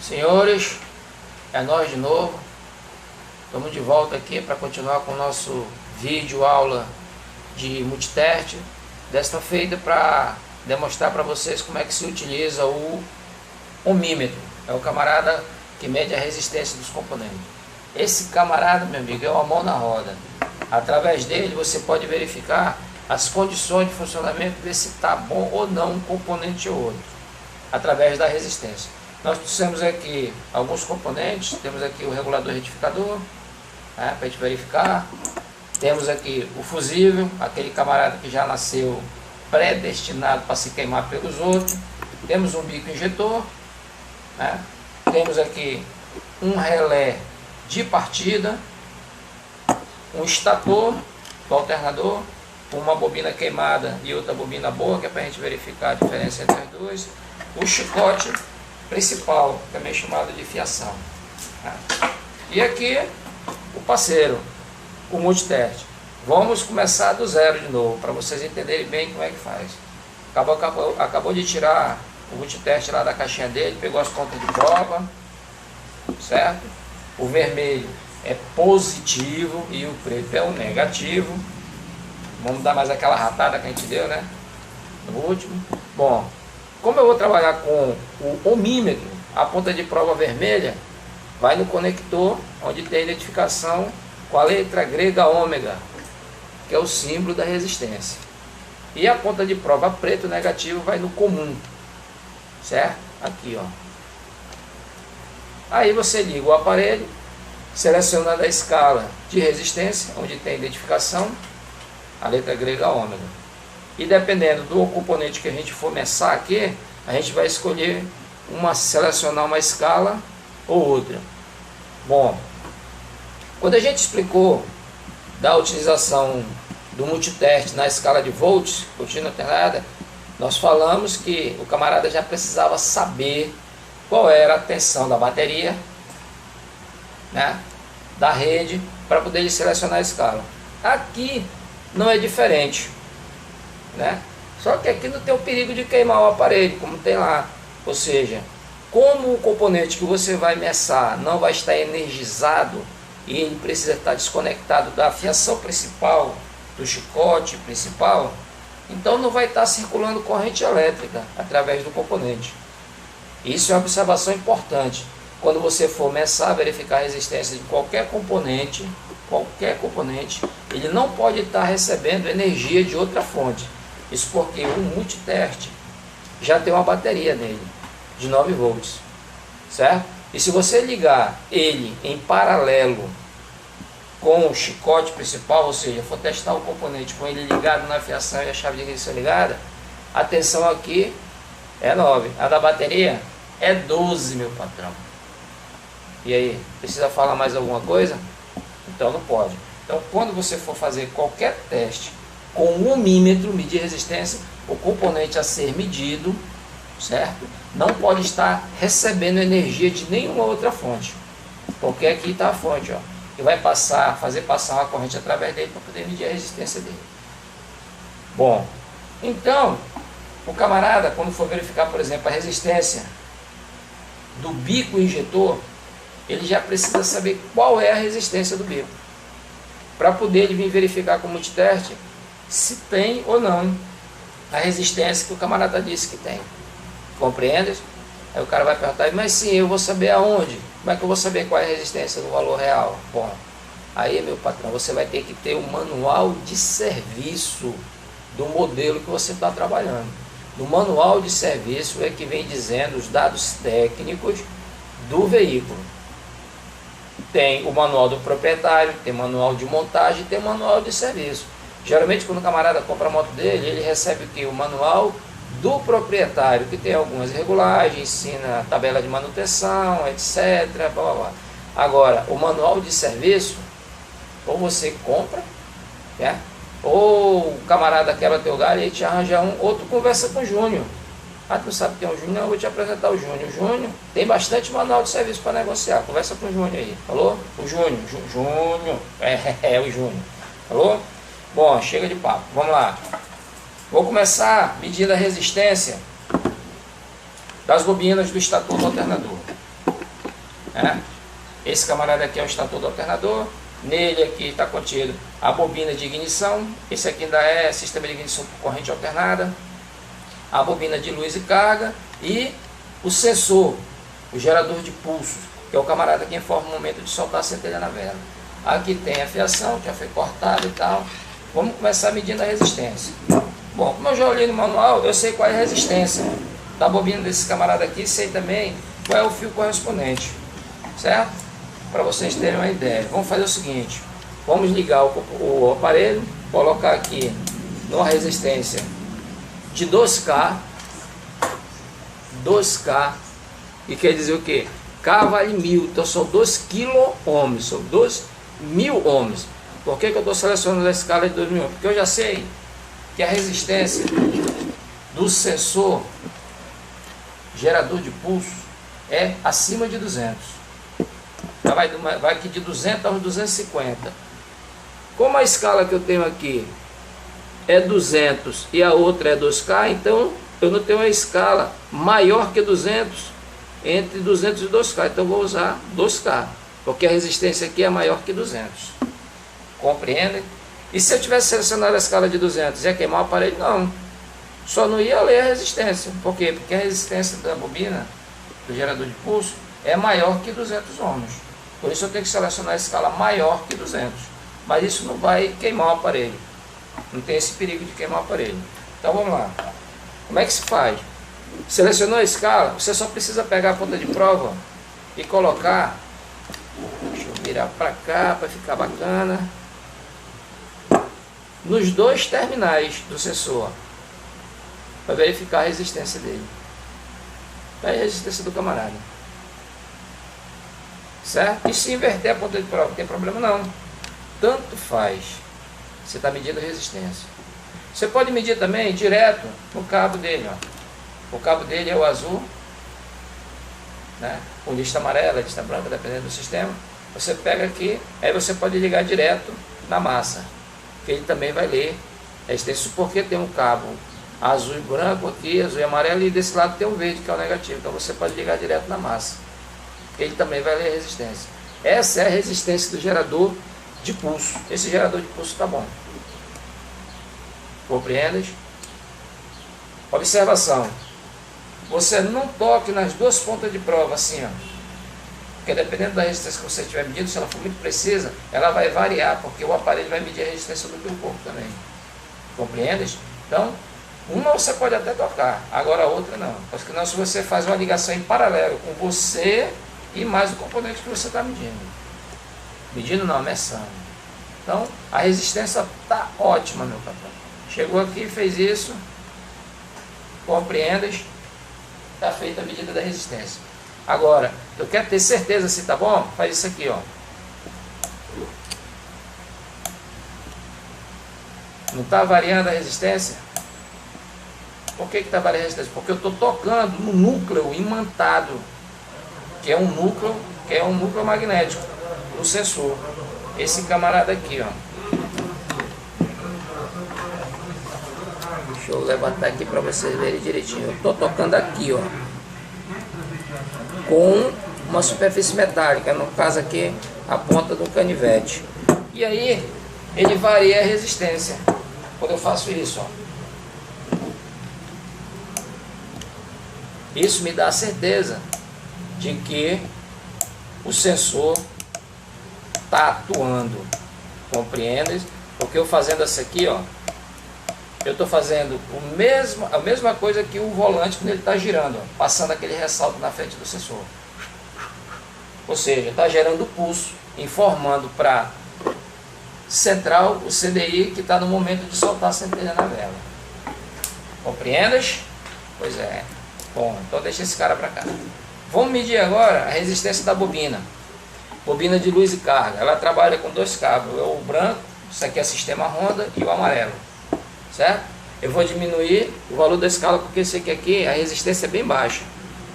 Senhores, é nós de novo. Estamos de volta aqui para continuar com o nosso vídeo aula de multiteste. Desta feita para demonstrar para vocês como é que se utiliza o ohmímetro. É o camarada que mede a resistência dos componentes. Esse camarada, meu amigo, é uma mão na roda. Através dele você pode verificar as condições de funcionamento, ver se está bom ou não um componente ou outro, através da resistência. Nós trouxemos aqui alguns componentes, temos aqui o regulador retificador, para a gente verificar. Temos aqui o fusível, aquele camarada que já nasceu predestinado para se queimar pelos outros. Temos um bico injetor, temos aqui um relé de partida, um estator do alternador, uma bobina queimada e outra bobina boa, que é para a gente verificar a diferença entre as duas. O chicote principal, também chamado de fiação. E aqui o parceiro, o multiteste. Vamos começar do zero de novo, para vocês entenderem bem como é que faz. Acabou de tirar o multiteste lá da caixinha dele, pegou as pontas de prova, certo? O vermelho é positivo e o preto é o negativo. Vamos dar mais aquela ratada que a gente deu, né? No último. Bom, como eu vou trabalhar com o ohmímetro, a ponta de prova vermelha vai no conector onde tem a identificação com a letra grega ômega, que é o símbolo da resistência. E a ponta de prova preto negativo vai no comum, certo? Aqui, ó. Aí você liga o aparelho, selecionando a escala de resistência, onde tem a identificação, a letra grega ômega. E dependendo do componente que a gente for meçar aqui, a gente vai escolher selecionar uma escala ou outra. Bom, quando a gente explicou da utilização do multiteste na escala de volts, contínua alternada, nós falamos que o camarada já precisava saber qual era a tensão da bateria, da rede, para poder selecionar a escala. Aqui não é diferente, só que aqui não tem o perigo de queimar o aparelho, como tem lá. Ou seja, como o componente que você vai meçar não vai estar energizado e ele precisa estar desconectado da fiação principal, do chicote principal, então não vai estar circulando corrente elétrica através do componente. Isso é uma observação importante. Quando você for meçar, verificar a resistência de qualquer componente, ele não pode estar recebendo energia de outra fonte. Isso porque o multiteste já tem uma bateria nele, de 9 volts, certo? E se você ligar ele em paralelo com o chicote principal, ou seja, for testar o componente com ele ligado na fiação e a chave de ignição ligada, a tensão aqui é 9, a da bateria é 12, meu patrão. E aí, precisa falar mais alguma coisa? Então não pode. Então quando você for fazer qualquer teste com um ohmímetro, medir resistência, o componente a ser medido, certo? Não pode estar recebendo energia de nenhuma outra fonte. Porque aqui está a fonte, ó, que vai fazer passar uma corrente através dele para poder medir a resistência dele. Bom, então, o camarada, quando for verificar, por exemplo, a resistência do bico injetor, ele já precisa saber qual é a resistência do bico, para poder ele vir verificar com o multiteste se tem ou não a resistência que o camarada disse que tem. Compreende? Aí o cara vai perguntar, mas sim, eu vou saber aonde? Como é que eu vou saber qual é a resistência do valor real? Bom, aí, meu patrão, você vai ter que ter um manual de serviço do modelo que você está trabalhando. No manual de serviço é que vem dizendo os dados técnicos do veículo. Tem o manual do proprietário, tem manual de montagem, tem manual de serviço. Geralmente quando o camarada compra a moto dele, ele recebe o que? O manual do proprietário, que tem algumas regulagens, ensina a tabela de manutenção, etc. Blá, blá, blá. Agora, o manual de serviço, ou você compra, ou o camarada quebra teu galho e te arranja um, ou tu conversa com o Júnior. Ah, tu não sabe que tem um Júnior? Eu vou te apresentar o Júnior. O Júnior tem bastante manual de serviço para negociar. Conversa com o Júnior aí. Falou? O Júnior. Júnior. É o Júnior. Falou? Bom, chega de papo. Vamos lá. Vou começar medindo a resistência das bobinas do estator do alternador. né? Esse camarada aqui é o estator do alternador. Nele aqui está contido a bobina de ignição. Esse aqui ainda é sistema de ignição por corrente alternada. A bobina de luz e carga. E o sensor, o gerador de pulsos, que é o camarada que informa o momento de soltar a centelha na vela. Aqui tem a fiação, que já foi cortada e tal. Vamos começar medindo a resistência. Bom, como eu já olhei no manual, eu sei qual é a resistência da bobina desse camarada aqui. Sei também qual é o fio correspondente, certo? Para vocês terem uma ideia. Vamos fazer o seguinte. Vamos ligar o aparelho. Colocar aqui numa resistência de 2K. 2K. E quer dizer o que? K vale 1000. Então são 2 kΩ. São 2000 ohms. Por que eu estou selecionando a escala de 2000 ohms? Porque eu já sei que a resistência do sensor gerador de pulso é acima de 200. Vai aqui de 200 aos 250. Como a escala que eu tenho aqui é 200 e a outra é 2K, então eu não tenho uma escala maior que 200 entre 200 e 2K. Então eu vou usar 2K, porque a resistência aqui é maior que 200. Compreendem? E se eu tivesse selecionado a escala de 200, ia queimar o aparelho? Não. Só não ia ler a resistência. Por quê? Porque a resistência da bobina, do gerador de pulso, é maior que 200 ohms. Por isso eu tenho que selecionar a escala maior que 200. Mas isso não vai queimar o aparelho. Não tem esse perigo de queimar o aparelho. Então vamos lá. Como é que se faz? Selecionou a escala, você só precisa pegar a ponta de prova e colocar. Deixa eu virar para cá para ficar bacana. Nos dois terminais do sensor, para verificar a resistência dele. Tá aí a resistência do camarada. Certo? E se inverter a ponta de prova, não tem problema não. Tanto faz. Você está medindo a resistência. Você pode medir também direto no cabo dele. Ó. O cabo dele é o azul, né? O lista amarela, lista branca, dependendo do sistema. Você pega aqui, aí você pode ligar direto na massa. Que ele também vai ler a resistência, porque tem um cabo azul e branco aqui, azul e amarelo, e desse lado tem um verde que é o negativo. Então você pode ligar direto na massa. Ele também vai ler a resistência. Essa é a resistência do gerador de pulso. Esse gerador de pulso está bom. Compreendes? Observação. Você não toque nas duas pontas de prova assim, ó. Porque dependendo da resistência que você estiver medindo, se ela for muito precisa, ela vai variar, porque o aparelho vai medir a resistência do teu corpo também. Compreendes? Então, uma você pode até tocar, agora a outra não. Porque não, se você faz uma ligação em paralelo com você e mais o componente que você está medindo. Medindo não, meçando. Então, a resistência está ótima, meu patrão. Chegou aqui, fez isso. Compreendes? Está feita a medida da resistência. Agora, eu quero ter certeza se tá bom, faz isso aqui, ó. Não está variando a resistência? Por que está variando a resistência? Porque eu estou tocando no núcleo imantado, que é um núcleo magnético, no sensor. Esse camarada aqui, ó. Deixa eu levantar aqui para vocês verem direitinho. Eu estou tocando aqui, ó, com uma superfície metálica, no caso aqui a ponta do canivete. E aí ele varia a resistência quando eu faço isso, ó. Isso me dá a certeza de que o sensor está atuando. Compreende? Porque eu fazendo isso aqui, ó, eu estou fazendo a mesma coisa que o volante quando ele está girando, ó, passando aquele ressalto na frente do sensor. Ou seja, está gerando pulso, informando para central, o CDI, que está no momento de soltar a centelha na vela. Compreendes? Pois é. Bom, então deixa esse cara para cá. Vamos medir agora a resistência da bobina. Bobina de luz e carga. Ela trabalha com dois cabos. O branco, isso aqui é sistema Honda, e o amarelo. Certo? Eu vou diminuir o valor da escala porque esse aqui a resistência é bem baixa.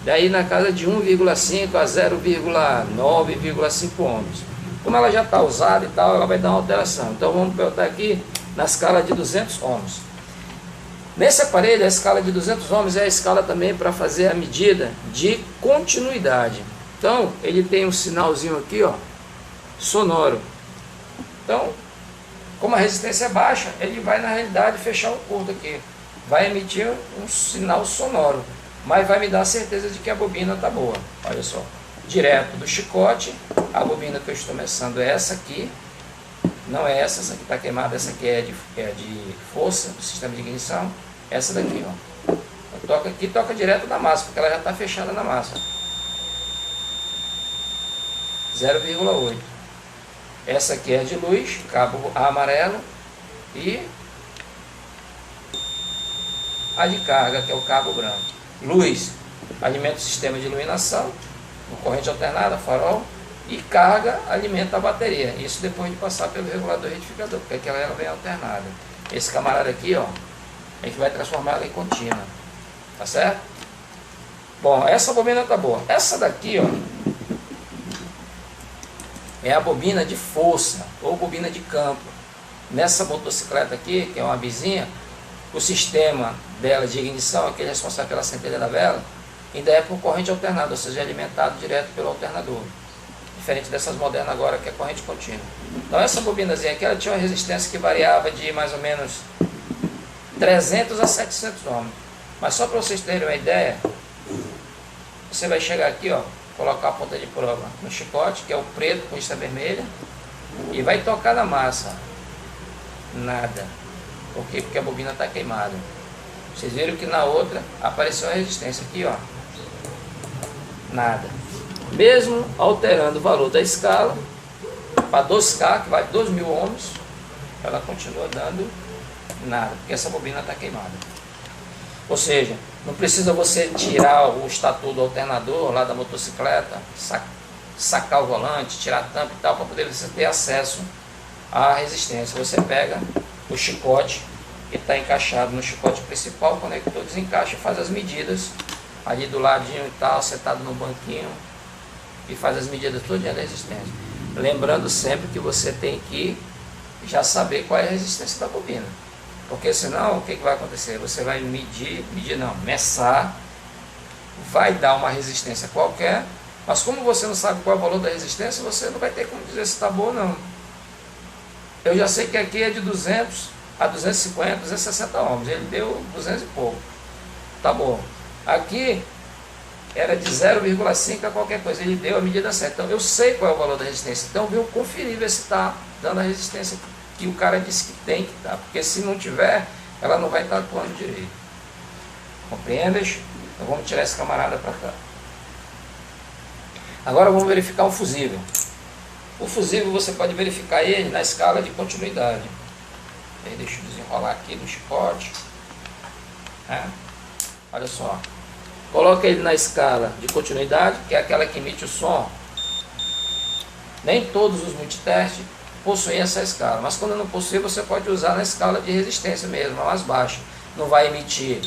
Daí na casa de 1,5 a 0,9,5 ohms. Como ela já está usada e tal, ela vai dar uma alteração. Então vamos botar aqui na escala de 200 ohms. Nesse aparelho, a escala de 200 ohms é a escala também para fazer a medida de continuidade. Então, ele tem um sinalzinho aqui, ó, sonoro. Então, como a resistência é baixa, ele vai na realidade fechar o curto aqui. Vai emitir um sinal sonoro, mas vai me dar a certeza de que a bobina está boa. Olha só, direto do chicote, a bobina que eu estou meçando é essa aqui. Não é essa aqui está queimada, essa aqui é de força, do sistema de ignição. Essa daqui, ó. Eu toco aqui, toca direto na massa, porque ela já está fechada na massa. 0,8. Essa aqui é de luz, cabo amarelo, e a de carga, que é o cabo branco. Luz alimenta o sistema de iluminação, corrente alternada, farol, e carga alimenta a bateria. Isso depois de passar pelo regulador retificador, porque aquela ela vem alternada. Esse camarada aqui, ó, é que vai transformar ela em contínua. Tá certo? Bom, essa bobina tá boa. Essa daqui, ó, é a bobina de força ou bobina de campo. Nessa motocicleta aqui, que é uma bizinha, o sistema dela de ignição, aquele responsável pela centelha da vela, ainda é por corrente alternada, ou seja, é alimentado direto pelo alternador. Diferente dessas modernas agora, que é corrente contínua. Então essa bobinazinha aqui, ela tinha uma resistência que variava de mais ou menos 300 a 700 ohms. Mas só para vocês terem uma ideia, você vai chegar aqui, ó, colocar a ponta de prova no chicote, que é o preto com lista vermelha, e vai tocar na massa. Nada. Por quê? Porque a bobina está queimada. Vocês viram que na outra apareceu a resistência aqui, ó. Nada. Mesmo alterando o valor da escala para 2K, que vai 2.000 ohms, ela continua dando nada, porque essa bobina está queimada. Ou seja, não precisa você tirar o estator do alternador lá da motocicleta, sacar o volante, tirar a tampa e tal, para poder você ter acesso à resistência. Você pega o chicote que está encaixado no chicote principal, o conector desencaixa e faz as medidas ali do ladinho e tal, sentado no banquinho, e faz as medidas todas da resistência. Lembrando sempre que você tem que já saber qual é a resistência da bobina. Porque senão, o que vai acontecer? Você vai meçar, vai dar uma resistência qualquer, mas como você não sabe qual é o valor da resistência, você não vai ter como dizer se está bom ou não. Eu já sei que aqui é de 200 a 250, 260 ohms, ele deu 200 e pouco. Tá bom. Aqui era de 0,5 a qualquer coisa, ele deu a medida certa. Então eu sei qual é o valor da resistência, então eu vou conferir ver se está dando a resistência que o cara disse que tem que estar, porque se não tiver, ela não vai estar atuando direito. Compreendes? Então vamos tirar esse camarada para cá. Agora vamos verificar o fusível. O fusível você pode verificar ele na escala de continuidade. Aí deixa eu desenrolar aqui no chicote. Olha só. Coloca ele na escala de continuidade, que é aquela que emite o som. Nem todos os multitestes possuem essa escala, mas quando não possui, você pode usar na escala de resistência mesmo, a mais baixa. Não vai emitir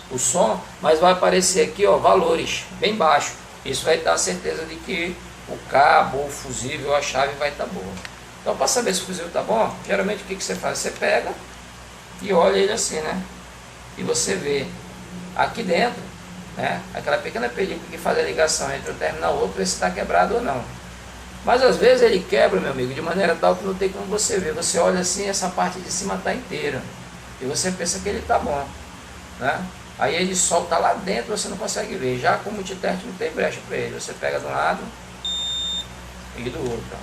o som, mas vai aparecer aqui, ó, valores bem baixos. Isso vai dar a certeza de que o cabo, o fusível, a chave vai estar boa. Então, para saber se o fusível está bom, geralmente o que você faz? Você pega e olha ele assim, né? E você vê aqui dentro, né, aquela pequena película que faz a ligação entre um terminal e outro, ver se está quebrado ou não. Mas às vezes ele quebra, meu amigo, de maneira tal que não tem como você ver. Você olha assim, essa parte de cima está inteira. E você pensa que ele está bom, né? Aí ele solta lá dentro, você não consegue ver. Já com o multiteste não tem brecha para ele. Você pega de um lado e do outro.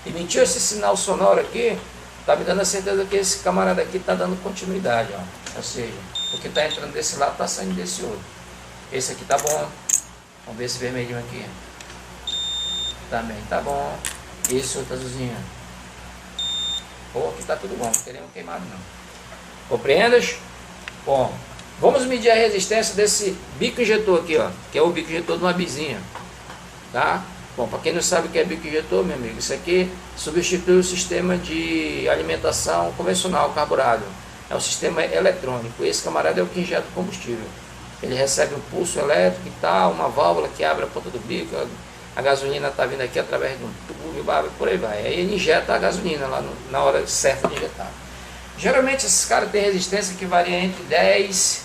Emitiu esse sinal sonoro aqui, está me dando a certeza que esse camarada aqui está dando continuidade, ó. Ou seja, o que está entrando desse lado está saindo desse outro. Esse aqui está bom. Vamos ver esse vermelhinho aqui. Também tá bom. Esse outro azulzinho. Pô, aqui tá tudo bom, não queremos queimado não. Compreendes? Bom, vamos medir a resistência desse bico injetor aqui, ó, que é o bico injetor de uma bizinha, tá? Bom, para quem não sabe o que é bico injetor, meu amigo, isso aqui substitui o sistema de alimentação convencional, carburado. É um sistema eletrônico. Esse camarada é o que injeta o combustível. Ele recebe um pulso elétrico e tal, uma válvula que abre a ponta do bico, a gasolina está vindo aqui através de um tubo e por aí vai. Aí ele injeta a gasolina lá na hora certa de injetar. Geralmente esses caras têm resistência que varia entre 10,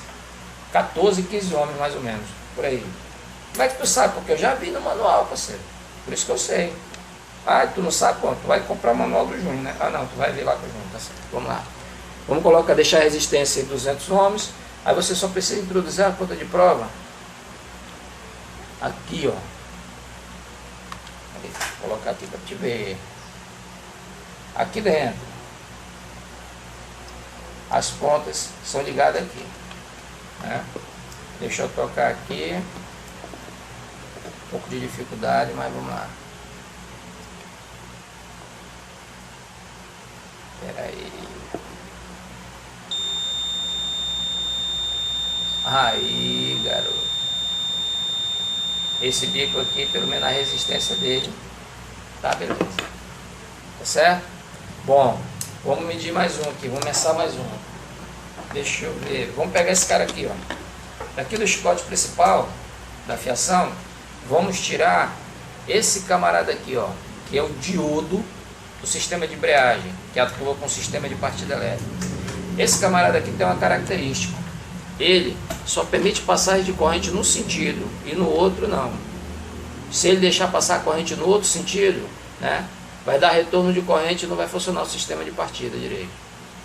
14 e 15 ohms mais ou menos, por aí. Como é que tu sabe? Porque eu já vi no manual, parceiro. Por isso que eu sei. Ah, tu não sabe quanto? Tu vai comprar o manual do Júnior, né? Ah, não, tu vai ver lá com o Júnior, tá certo. Vamos lá. Vamos colocar, deixar a resistência em 200 ohms. Aí você só precisa introduzir a ponta de prova. Aqui, ó. Vou colocar aqui para te ver. Aqui dentro. As pontas são ligadas aqui, né? Deixa eu tocar aqui. Um pouco de dificuldade, mas vamos lá. Espera aí. Aí, garoto. Esse bico aqui, pelo menos a resistência dele, tá beleza. Tá certo? Bom, vamos medir mais um aqui. Vamos começar mais um. Deixa eu ver. Vamos pegar esse cara aqui, ó. Daqui do chicote principal da fiação, vamos tirar esse camarada aqui, ó, que é o diodo do sistema de embreagem, que atua com o sistema de partida elétrica. Esse camarada aqui tem uma característica: ele só permite passagem de corrente num sentido e no outro não. Se ele deixar passar a corrente no outro sentido, né, vai dar retorno de corrente e não vai funcionar o sistema de partida direito.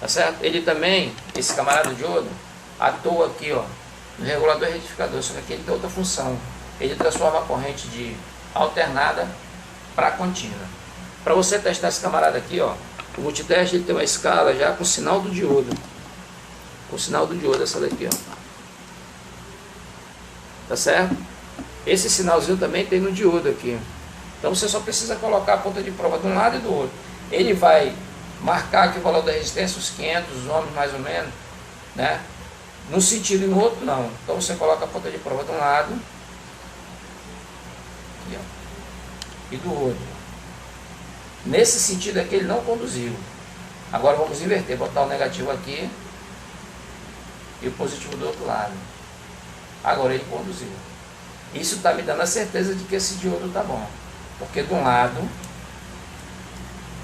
Tá certo? Ele também, esse camarada diodo, atua aqui, ó, no regulador retificador, só que aqui ele tem outra função. Ele transforma a corrente de alternada para contínua. Para você testar esse camarada aqui, ó, o multiteste ele tem uma escala já com sinal do diodo. Com sinal do diodo, essa daqui, ó. Tá certo? Esse sinalzinho também tem no diodo aqui. Então você só precisa colocar a ponta de prova de um lado e do outro. Ele vai marcar aqui o valor da resistência, os 500 ohms mais ou menos, né? Num sentido e no outro não. Então você coloca a ponta de prova de um lado aqui, ó, e do outro. Nesse sentido aqui ele não conduziu. Agora vamos inverter, botar o negativo aqui e o positivo do outro lado. Agora ele conduziu. Isso está me dando a certeza de que esse diodo está bom. Porque de um lado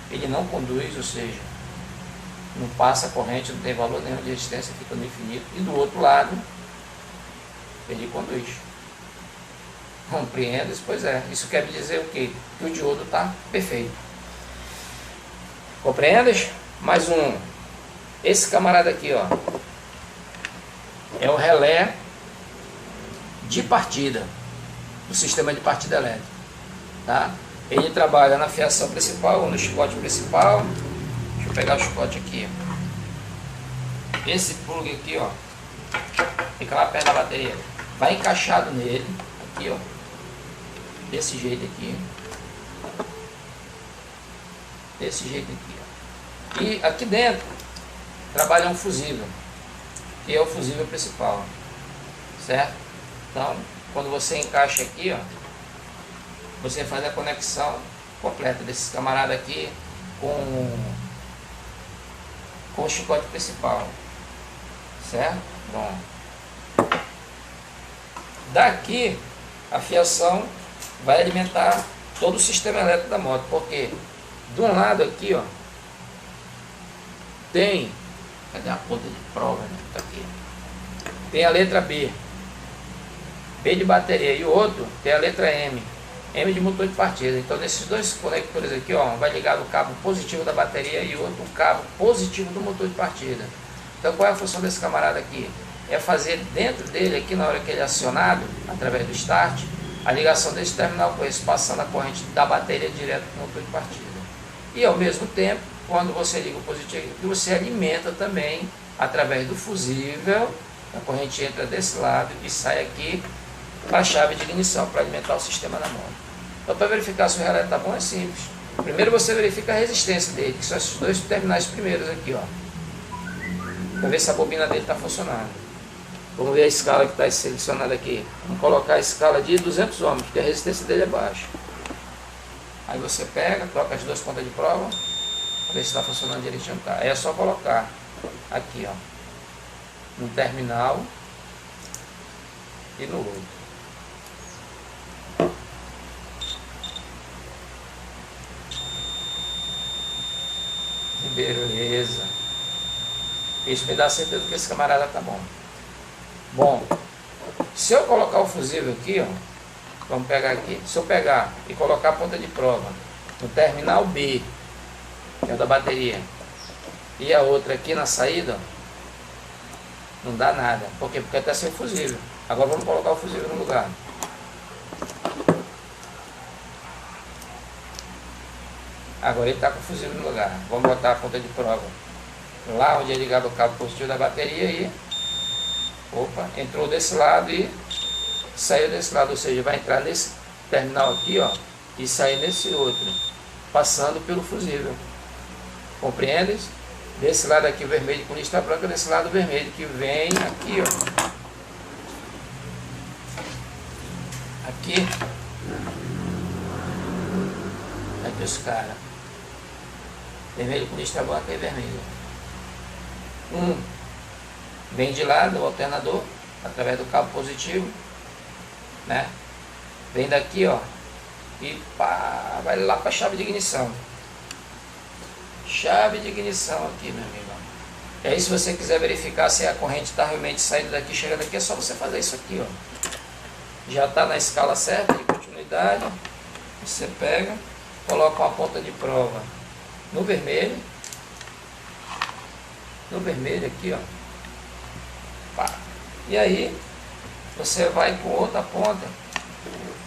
ele não conduz, ou seja, não passa corrente, não tem valor nenhum de resistência, fica no infinito. E do outro lado ele conduz. Compreendes? Pois é. Isso quer me dizer o quê? Que o diodo está perfeito. Compreendes? Mais um. Esse camarada aqui, ó, é o relé de partida do sistema de partida elétrica, tá? Ele trabalha na fiação principal ou no chicote principal. Deixa eu pegar o chicote aqui. Esse plug aqui, ó, fica lá perto da bateria. Vai encaixado nele, aqui, ó, desse jeito aqui. Desse jeito aqui, ó. E aqui dentro trabalha um fusível, que é o fusível principal, certo? Então, quando você encaixa aqui, ó, você faz a conexão completa desse camarada aqui com o chicote principal, certo? Bom, daqui a fiação vai alimentar todo o sistema elétrico da moto, porque de um lado aqui, ó, tem, cadê a ponta de prova, né? Tá aqui. Tem a letra B, B de bateria, e o outro tem a letra M, M de motor de partida. Então nesses dois conectores aqui, ó, vai ligar o cabo positivo da bateria e o outro o cabo positivo do motor de partida. Então qual é a função desse camarada aqui? É fazer dentro dele, aqui na hora que ele é acionado, através do start, a ligação desse terminal com esse, passando a corrente da bateria direto para o motor de partida. E ao mesmo tempo, quando você liga o positivo, você alimenta também, através do fusível, a corrente entra desse lado e sai aqui para a chave de ignição, para alimentar o sistema da moto. Então, para verificar se o relé está bom, é simples. Primeiro você verifica a resistência dele, que são esses dois terminais primeiros aqui, ó, para ver se a bobina dele está funcionando. Vamos ver a escala que está selecionada aqui. Vamos colocar a escala de 200 ohms, porque a resistência dele é baixa. Aí você pega, troca as duas pontas de prova, para ver se está funcionando direitinho. Tá. Aí é só colocar aqui, ó, no terminal e no outro. Beleza. Isso me dá certeza que esse camarada tá bom. Bom, se eu colocar o fusível aqui, ó, Vamos pegar aqui. Se eu pegar e colocar a ponta de prova no terminal B, que é o da bateria, e a outra aqui na saída, não dá nada. Por quê? Porque está sem fusível. Agora vamos colocar o fusível no lugar. Agora ele está com o fusível no lugar. Vamos botar a ponta de prova lá onde é ligado o cabo positivo da bateria e opa, entrou desse lado e saiu desse lado, ou seja, vai entrar nesse terminal aqui, ó, e sair nesse outro, passando pelo fusível. Compreendes? Desse lado aqui vermelho com lista branca, desse lado vermelho que vem aqui, ó. Aqui. Aqui os caras. Vermelho com lista branca e vermelho. Vem de lá do alternador, através do cabo positivo, né? Vem daqui, ó, e pá, vai lá para a chave de ignição. Chave de ignição aqui, meu amigo. E aí, se você quiser verificar se a corrente está realmente saindo daqui, chegando aqui, é só você fazer isso aqui, ó. Já está na escala certa de continuidade. Você pega, coloca uma ponta de prova no vermelho. No vermelho aqui, ó. Pá. E aí, você vai com outra ponta.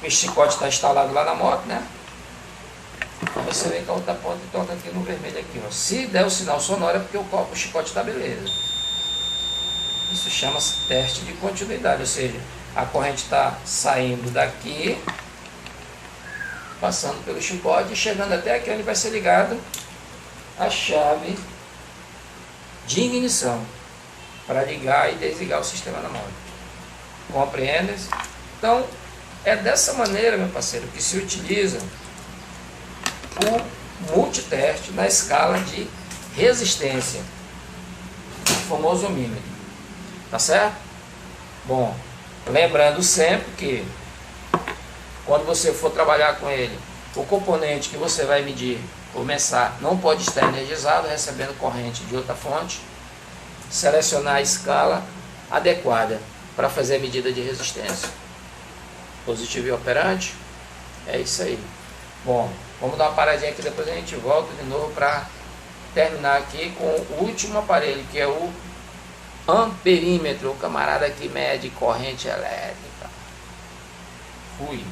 O chicote está instalado lá na moto, né? Aí você vem com a outra ponta e toca aqui no vermelho aqui, ó. Se der o sinal sonoro é porque o chicote está beleza. Isso chama-se teste de continuidade, ou seja, a corrente está saindo daqui, passando pelo chicote e chegando até aqui onde vai ser ligado a chave de ignição para ligar e desligar o sistema na moto. Compreendes? Então, é dessa maneira, meu parceiro, que se utiliza o multiteste na escala de resistência, o famoso ohmímetro. Tá certo? Bom, lembrando sempre que quando você for trabalhar com ele, o componente que você vai medir, começar, não pode estar energizado, recebendo corrente de outra fonte. Selecionar a escala adequada para fazer a medida de resistência. Positivo e operante. É isso aí. Bom, vamos dar uma paradinha aqui, depois a gente volta de novo para terminar aqui com o último aparelho, que é o amperímetro, o camarada que mede corrente elétrica. Fui.